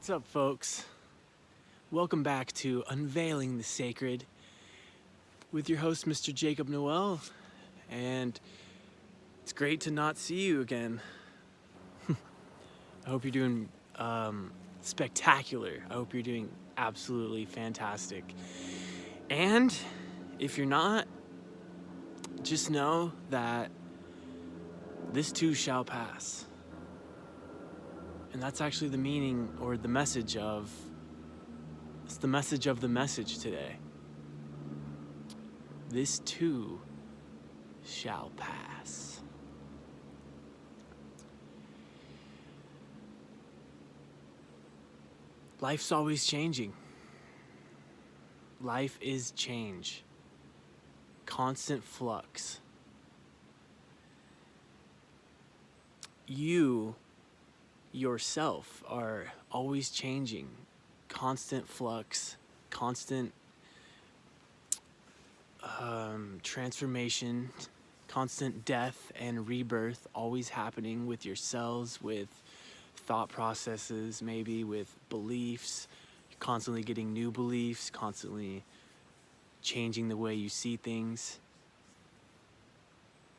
What's up, folks? Welcome back to Unveiling the Sacred with your host, Mr. Jacob Noel, and it's great to not see you again. I hope you're doing spectacular. I hope you're doing absolutely fantastic. And if you're not, just know that this too shall pass. And that's actually the meaning or the message of, it's the message of the message today. This too shall pass. Life's always changing. Life is change. Constant flux. You yourself are always changing. Constant flux, constant transformation, constant death and rebirth always happening with your cells, with thought processes, maybe with beliefs. You're constantly getting new beliefs, constantly changing the way you see things.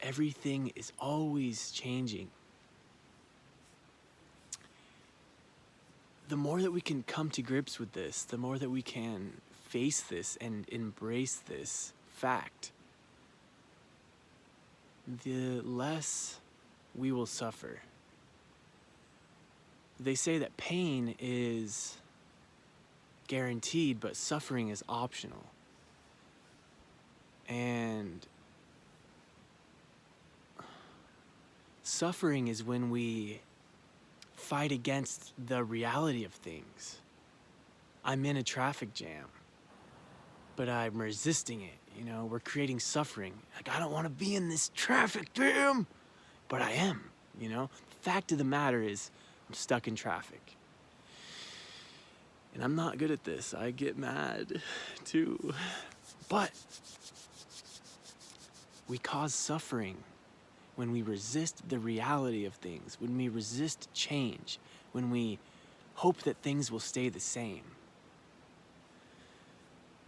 Everything is always changing. The more that we can come to grips with this, the more that we can face this and embrace this fact, the less we will suffer. They say that pain is guaranteed, but suffering is optional. And suffering is when we fight against the reality of things. I'm in a traffic jam, but I'm resisting it. You know, we're creating suffering. Like, I don't want to be in this traffic jam, but I am, you know? The fact of the matter is, I'm stuck in traffic. And I'm not good at this. I get mad too. But we cause suffering when we resist the reality of things, when we resist change, when we hope that things will stay the same.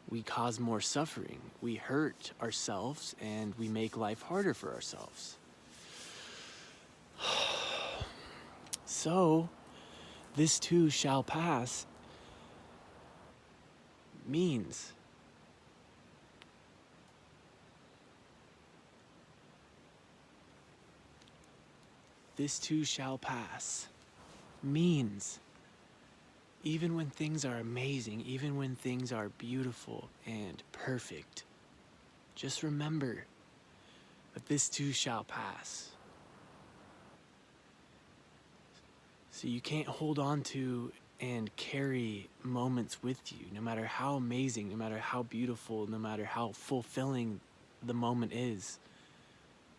We cause more suffering. We hurt ourselves and we make life harder for ourselves. So, this too shall pass means this too shall pass means even when things are amazing, even when things are beautiful and perfect, just remember that this too shall pass. So you can't hold on to and carry moments with you, no matter how amazing, no matter how beautiful, no matter how fulfilling the moment is.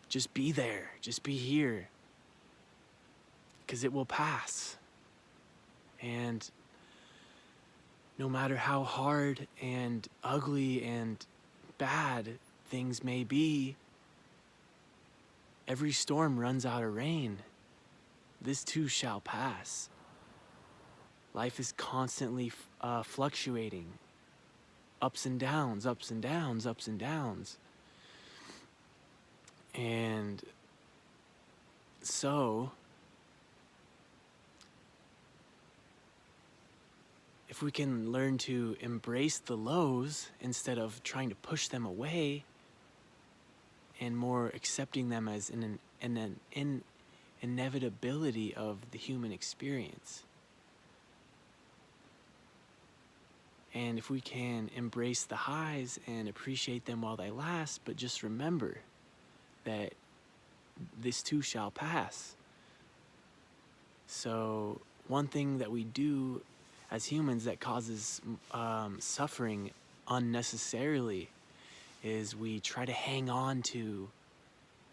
Just be there, just be here, because it will pass. And no matter how hard and ugly and bad things may be, every storm runs out of rain. This too shall pass. Life is constantly fluctuating. Ups and downs, ups and downs, ups and downs. And so, if we can learn to embrace the lows instead of trying to push them away and more accepting them as an inevitability of the human experience. And if we can embrace the highs and appreciate them while they last, but just remember that this too shall pass. So one thing that we do as humans that causes suffering unnecessarily is we try to hang on to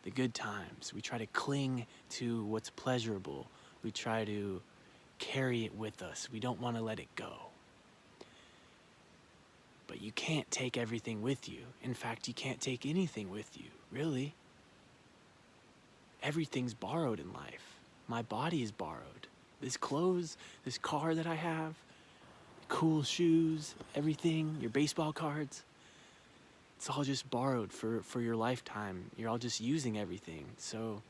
the good times. We try to cling to what's pleasurable. We try to carry it with us. We don't want to let it go. But you can't take everything with you. In fact, you can't take anything with you, really. Everything's borrowed in life. My body is borrowed. This clothes, this car that I have, cool shoes, everything, your baseball cards, it's all just borrowed for your lifetime. You're all just using everything. So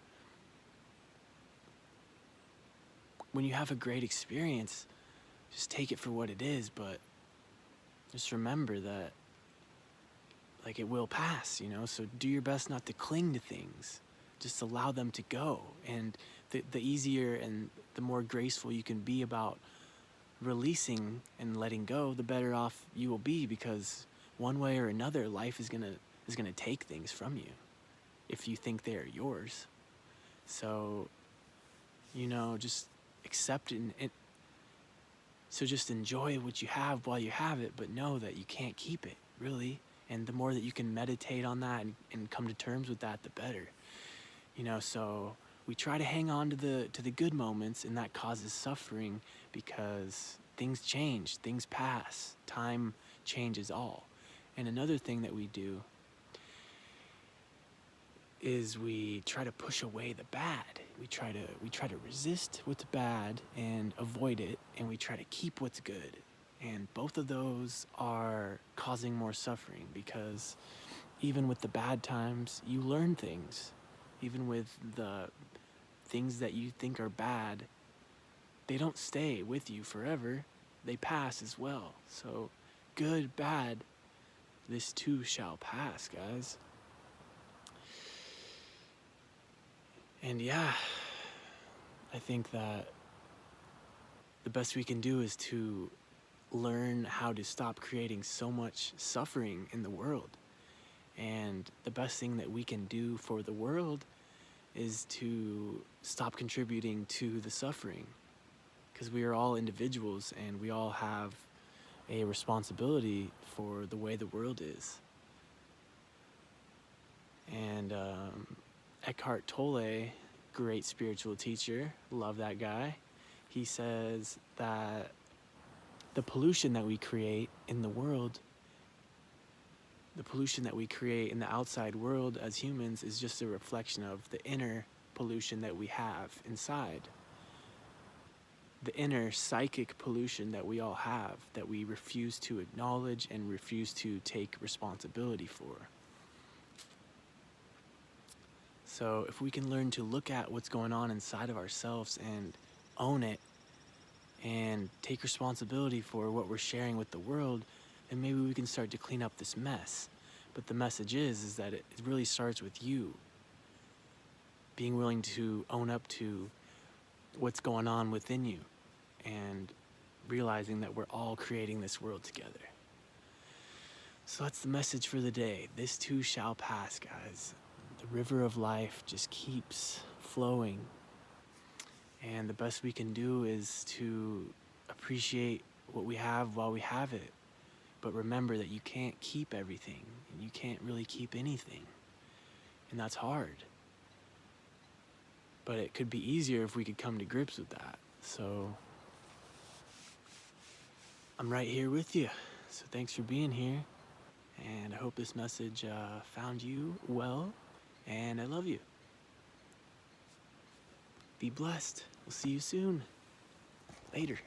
when you have a great experience, just take it for what it is, but just remember that like it will pass, you know? So do your best not to cling to things. Just allow them to go. And the easier and the more graceful you can be about releasing and letting go, the better off you will be, because one way or another, life is gonna take things from you if you think they are yours. So, you know, just accept it. So just enjoy what you have while you have it, but know that you can't keep it, really. And the more that you can meditate on that and come to terms with that, the better. You know, so we try to hang on to the good moments, and that causes suffering because things change, things pass, time changes all. And another thing that we do is we try to push away the bad. We try to resist what's bad and avoid it, and we try to keep what's good. And both of those are causing more suffering, because even with the bad times, you learn things. Even with the things that you think are bad, they don't stay with you forever. They pass as well. So good, bad, this too shall pass, guys. And yeah, I think that the best we can do is to learn how to stop creating so much suffering in the world. And the best thing that we can do for the world is to stop contributing to the suffering, because we are all individuals and we all have a responsibility for the way the world is. And Eckhart Tolle, great spiritual teacher, love that guy. He says that the pollution that we create in the world, the pollution that we create in the outside world as humans, is just a reflection of the inner pollution that we have inside. The inner psychic pollution that we all have, that we refuse to acknowledge and refuse to take responsibility for. So if we can learn to look at what's going on inside of ourselves and own it and take responsibility for what we're sharing with the world, then maybe we can start to clean up this mess. But the message is that it really starts with you being willing to own up to what's going on within you and realizing that we're all creating this world together. So that's the message for the day. This too shall pass, guys. The river of life just keeps flowing. And the best we can do is to appreciate what we have while we have it. But remember that you can't keep everything, and you can't really keep anything. And that's hard. But it could be easier if we could come to grips with that. So I'm right here with you. So thanks for being here. And I hope this message found you well. And I love you. Be blessed. We'll see you soon. Later.